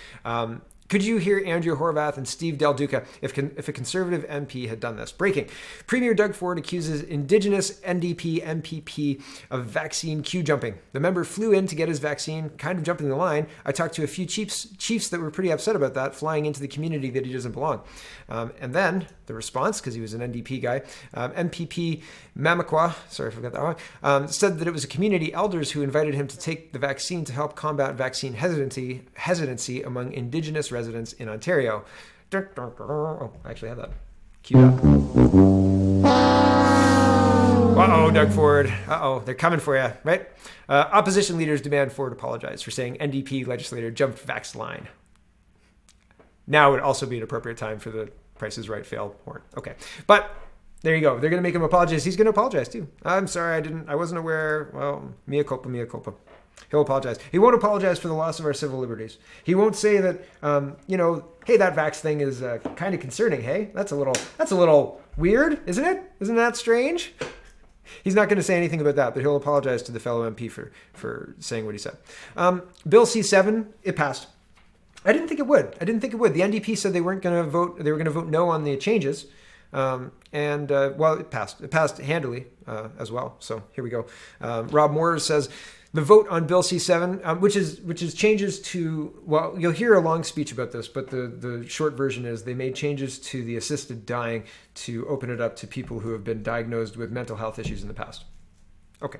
Could you hear Andrew Horvath and Steve Del Duca if a Conservative MP had done this? Breaking. Premier Doug Ford accuses Indigenous NDP MPP of vaccine queue jumping. The member flew in to get his vaccine, kind of jumping the line. I talked to a few chiefs that were pretty upset about that, flying into the community that he doesn't belong. And then the response, because he was an NDP guy, MPP Mamakwa, sorry if I got that wrong, said that it was community elders who invited him to take the vaccine to help combat vaccine hesitancy among Indigenous residents in Ontario. Oh, I actually have that queued up. Uh-oh, Doug Ford. Uh-oh, they're coming for you, right? Opposition leaders demand Ford apologize for saying NDP legislator jumped vax line. Now would also be an appropriate time for the Price is Right fail horn. Okay, but there you go. They're going to make him apologize. He's going to apologize too. I'm sorry, I wasn't aware. Well, mea culpa, mea culpa. He'll apologize. He won't apologize for the loss of our civil liberties. He won't say that, hey, that vax thing is kind of concerning. Hey, that's a little weird, isn't it? Isn't that strange? He's not going to say anything about that, but he'll apologize to the fellow MP for saying what he said. Bill C7, it passed. I didn't think it would. The NDP said they weren't going to vote. They were going to vote no on the changes. It passed. It passed handily as well. So here we go. Rob Moore says the vote on Bill C7, which is changes to, well, you'll hear a long speech about this, but the short version is they made changes to the assisted dying to open it up to people who have been diagnosed with mental health issues in the past. Okay.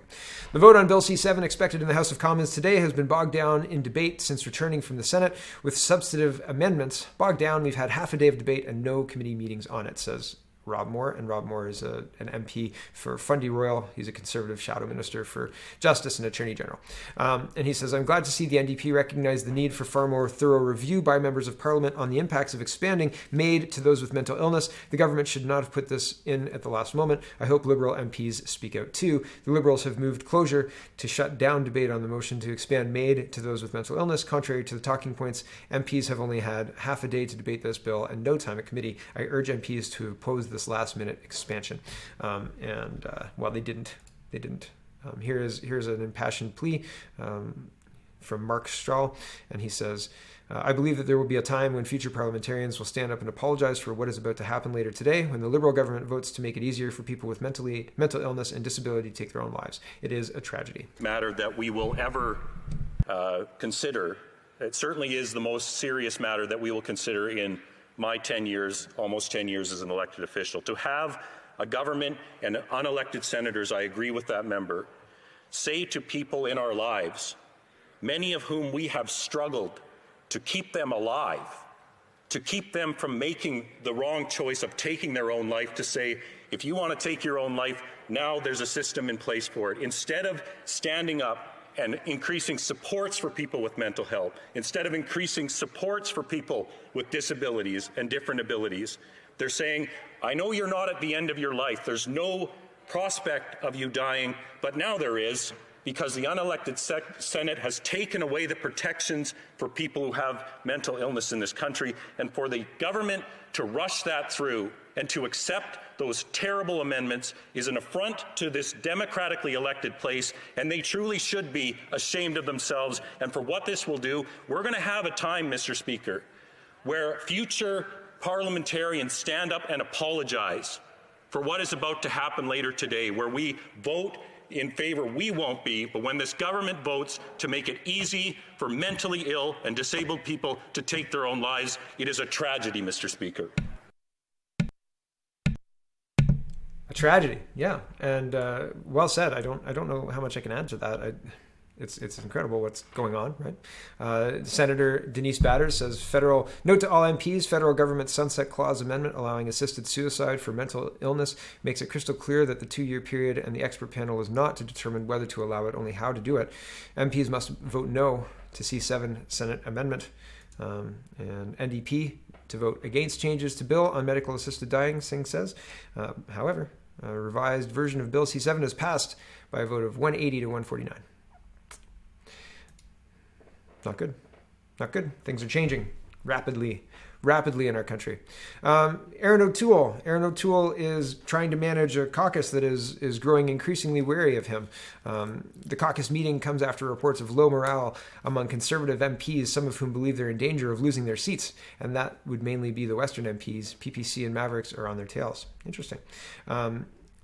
The vote on Bill C7 expected in the House of Commons today has been bogged down in debate since returning from the Senate. With substantive amendments bogged down, we've had half a day of debate and no committee meetings on it, says Rob Moore. And Rob Moore is an MP for Fundy Royal. He's a Conservative shadow minister for Justice and Attorney General. And he says, I'm glad to see the NDP recognize the need for far more thorough review by members of Parliament on the impacts of expanding MAID to those with mental illness. The government should not have put this in at the last moment. I hope Liberal MPs speak out too. The Liberals have moved closer to shut down debate on the motion to expand MAID to those with mental illness. Contrary to the talking points, MPs have only had half a day to debate this bill and no time at committee. I urge MPs to oppose this last-minute expansion. They didn't. Here's an impassioned plea from Mark Strahl, and he says, I believe that there will be a time when future parliamentarians will stand up and apologize for what is about to happen later today when the Liberal government votes to make it easier for people with mental illness and disability to take their own lives. It is a tragedy. Matter that we will ever consider. It certainly is the most serious matter that we will consider in my 10 years, almost 10 years as an elected official. To have a government and unelected senators, I agree with that member, say to people in our lives, many of whom we have struggled to keep them alive, to keep them from making the wrong choice of taking their own life, to say, if you want to take your own life, now there's a system in place for it. Instead of standing up and increasing supports for people with mental health, instead of increasing supports for people with disabilities and different abilities, they're saying, I know you're not at the end of your life. There's no prospect of you dying, but now there is, because the unelected Senate has taken away the protections for people who have mental illness in this country, and for the government to rush that through and to accept those terrible amendments is an affront to this democratically elected place, and they truly should be ashamed of themselves. And for what this will do, we're going to have a time, Mr. Speaker, where future parliamentarians stand up and apologize for what is about to happen later today, where we vote in favor, we won't be, but when this government votes to make it easy for mentally ill and disabled people to take their own lives, it is a tragedy, Mr. Speaker. A tragedy, yeah, and well said. I don't know how much I can add to that. It's incredible what's going on, right? Senator Denise Batters says, note to all MPs, federal government sunset clause amendment allowing assisted suicide for mental illness makes it crystal clear that the 2-year period and the expert panel is not to determine whether to allow it, only how to do it. MPs must vote no to C7 Senate amendment, and NDP to vote against changes to bill on medical assisted dying, Singh says. However, a revised version of Bill C7 is passed by a vote of 180 to 149. Not good. Not good. Things are changing rapidly in our country. Aaron O'Toole is trying to manage a caucus that is growing increasingly wary of him. The caucus meeting comes after reports of low morale among Conservative MPs, some of whom believe they're in danger of losing their seats, and that would mainly be the Western MPs. PPC and Mavericks are on their tails. Interesting.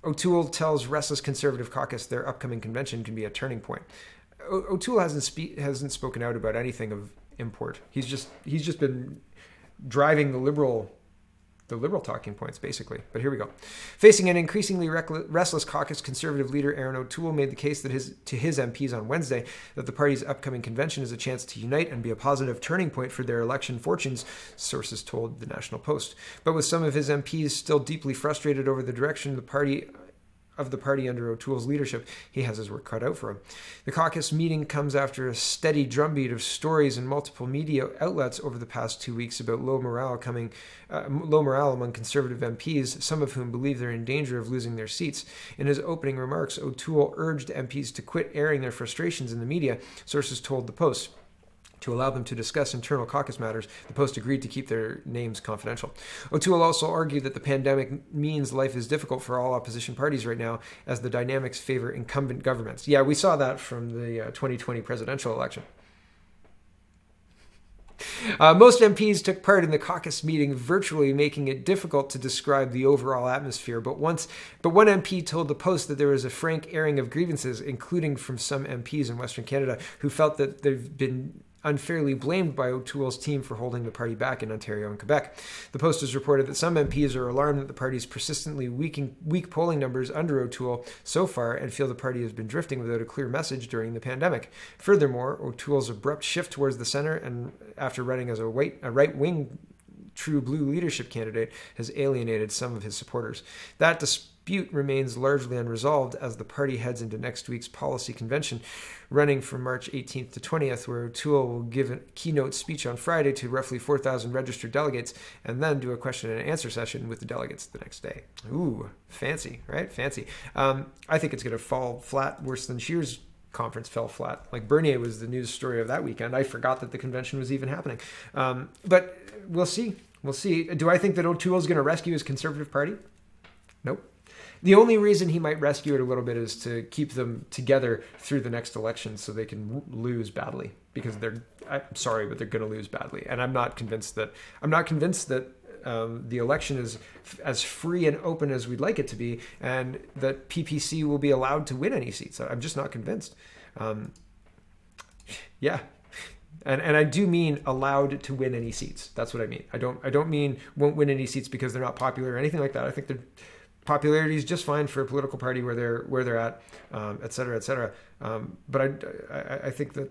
O'Toole tells restless Conservative caucus their upcoming convention can be a turning point. O'Toole hasn't spoken out about anything of import. He's just been driving the liberal talking points, basically. But here we go. Facing an increasingly restless caucus, Conservative leader Aaron O'Toole made the case that to his MPs on Wednesday that the party's upcoming convention is a chance to unite and be a positive turning point for their election fortunes, sources told the National Post. But with some of his MPs still deeply frustrated over the direction the party under O'Toole's leadership, he has his work cut out for him. The caucus meeting comes after a steady drumbeat of stories in multiple media outlets over the past 2 weeks about low morale among Conservative MPs, some of whom believe they're in danger of losing their seats. In his opening remarks, O'Toole urged MPs to quit airing their frustrations in the media, sources told the Post. To allow them to discuss internal caucus matters, the Post agreed to keep their names confidential. O'Toole also argued that the pandemic means life is difficult for all opposition parties right now, as the dynamics favor incumbent governments. Yeah, we saw that from the 2020 presidential election. Most MPs took part in the caucus meeting virtually, making it difficult to describe the overall atmosphere. But one MP told the Post that there was a frank airing of grievances, including from some MPs in Western Canada who felt that they've been unfairly blamed by O'Toole's team for holding the party back in Ontario and Quebec. The Post has reported that some MPs are alarmed that the party's persistently weak polling numbers under O'Toole so far and feel the party has been drifting without a clear message during the pandemic. Furthermore, O'Toole's abrupt shift towards the centre and after running as a right-wing true blue leadership candidate has alienated some of his supporters. That dispute remains largely unresolved as the party heads into next week's policy convention, running from March 18th to 20th, where O'Toole will give a keynote speech on Friday to roughly 4,000 registered delegates and then do a question and answer session with the delegates the next day. Ooh, fancy, right? Fancy. I think it's going to fall flat worse than Scheer's conference fell flat. Like Bernier was the news story of that weekend. I forgot that the convention was even happening. But we'll see. We'll see. Do I think that O'Toole is going to rescue his Conservative Party? Nope. The only reason he might rescue it a little bit is to keep them together through the next election so they can lose badly, because I'm sorry, but they're going to lose badly. And I'm not convinced that the election is as free and open as we'd like it to be, and that PPC will be allowed to win any seats. I'm just not convinced. Yeah. And I do mean allowed to win any seats. That's what I mean. I don't mean won't win any seats because they're not popular or anything like that. I think their popularity is just fine for a political party where they're at, et cetera, et cetera. But I think that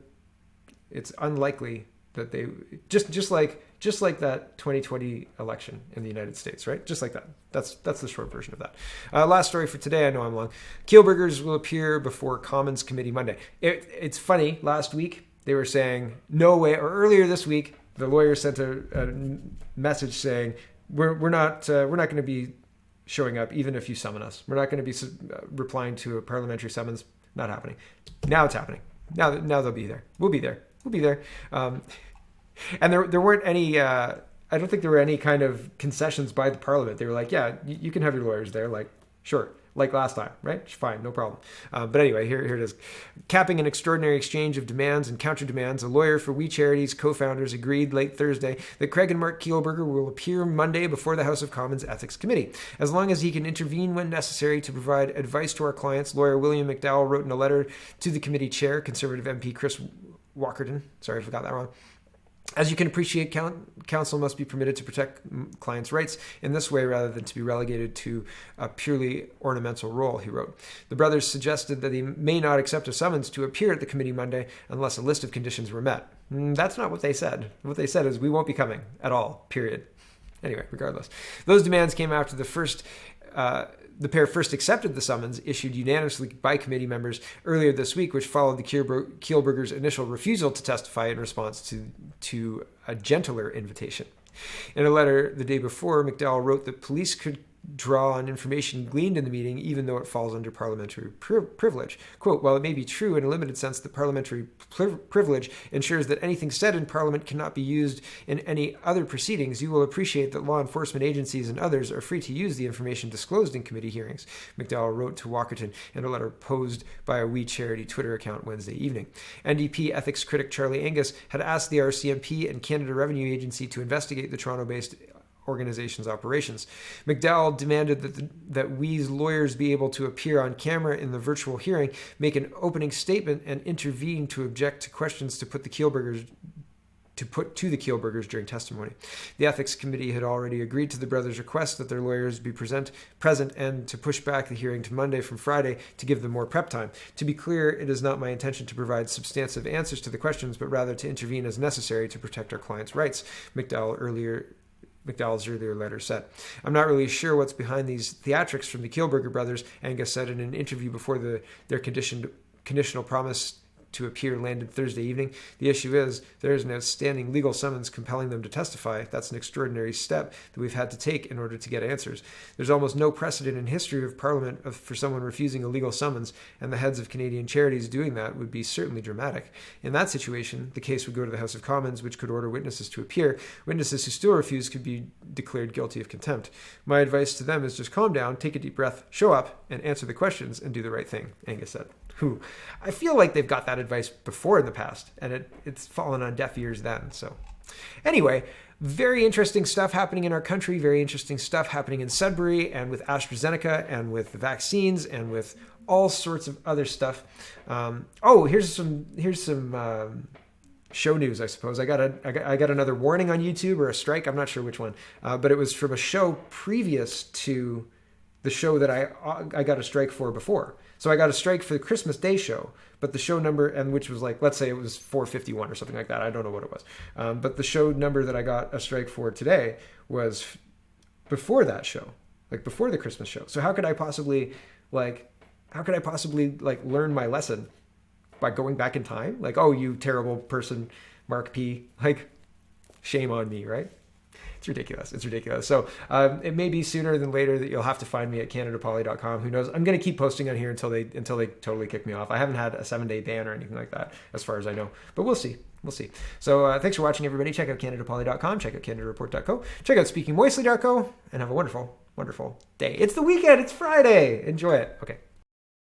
it's unlikely that they just like just like that 2020 election in the United States, right? Just like that. That's the short version of that. Last story for today. I know I'm long. Kielburgers will appear before Commons Committee Monday. It's funny. Last week they were saying no way, or earlier this week the lawyer sent a message saying we're not going to be showing up even if you summon us. We're not going to be replying to a parliamentary summons. Not happening. Now it's happening. Now they'll be there. We'll be there. And there weren't any. I don't think there were any kind of concessions by the Parliament. They were like, yeah, you can have your lawyers there. Like, sure. Like last time, right? Fine, no problem. But anyway, here it is. Capping an extraordinary exchange of demands and counter demands, a lawyer for We Charity's co-founders agreed late Thursday that Craig and Mark Kielburger will appear Monday before the House of Commons Ethics Committee. As long as he can intervene when necessary to provide advice to our clients, lawyer William McDowell wrote in a letter to the committee chair, Conservative MP Chris Walkerton. Sorry if I got that wrong. As you can appreciate, counsel must be permitted to protect clients' rights in this way rather than to be relegated to a purely ornamental role, he wrote. The brothers suggested that he may not accept a summons to appear at the committee Monday unless a list of conditions were met. That's not what they said. What they said is we won't be coming at all, period. Anyway, regardless. Those demands came after the pair first accepted the summons issued unanimously by committee members earlier this week, which followed the Kielburgers' initial refusal to testify in response to a gentler invitation. In a letter the day before, McDowell wrote that police could draw on information gleaned in the meeting, even though it falls under parliamentary privilege. Quote, while it may be true in a limited sense that parliamentary privilege ensures that anything said in Parliament cannot be used in any other proceedings, you will appreciate that law enforcement agencies and others are free to use the information disclosed in committee hearings, McDowell wrote to Walkerton in a letter posed by a We Charity Twitter account Wednesday evening. NDP ethics critic Charlie Angus had asked the RCMP and Canada Revenue Agency to investigate the Toronto-based organization's operations. McDowell demanded that We's lawyers be able to appear on camera in the virtual hearing, make an opening statement, and intervene to object to questions to put to the Kielburgers during testimony. The Ethics Committee had already agreed to the brothers' request that their lawyers be present and to push back the hearing to Monday from Friday to give them more prep time. To be clear, it is not my intention to provide substantive answers to the questions, but rather to intervene as necessary to protect our clients' rights, McDowell's earlier letter said. I'm not really sure what's behind these theatrics from the Kielburger brothers, Angus said in an interview before their conditional promise to appear landed Thursday evening. The issue is there is an outstanding legal summons compelling them to testify. That's an extraordinary step that we've had to take in order to get answers. There's almost no precedent in history of Parliament for someone refusing a legal summons, and the heads of Canadian charities doing that would be certainly dramatic. In that situation, the case would go to the House of Commons, which could order witnesses to appear. Witnesses who still refuse could be declared guilty of contempt. My advice to them is just calm down, take a deep breath, show up, and answer the questions and do the right thing, Angus said. I feel like they've got that advice before in the past, and it's fallen on deaf ears then. So anyway, very interesting stuff happening in our country, very interesting stuff happening in Sudbury and with AstraZeneca and with the vaccines and with all sorts of other stuff. Here's some show news, I suppose. I got another warning on YouTube or a strike. I'm not sure which one, but it was from a show previous to the show that I got a strike for before. So I got a strike for the Christmas Day show, but the show number, and which was like, let's say it was 451 or something like that. I don't know what it was. But the show number that I got a strike for today was before that show, like before the Christmas show. So how could I possibly learn my lesson by going back in time? Like, oh, you terrible person, Mark P. Like, shame on me, right? It's ridiculous. It's ridiculous. So it may be sooner than later that you'll have to find me at CanadaPoly.com. Who knows? I'm going to keep posting on here until they totally kick me off. I haven't had a 7-day ban or anything like that, as far as I know. But we'll see. We'll see. So thanks for watching, everybody. Check out CanadaPoly.com. Check out CanadaReport.co. Check out SpeakingMoistly.co. And have a wonderful, wonderful day. It's the weekend. It's Friday. Enjoy it. Okay.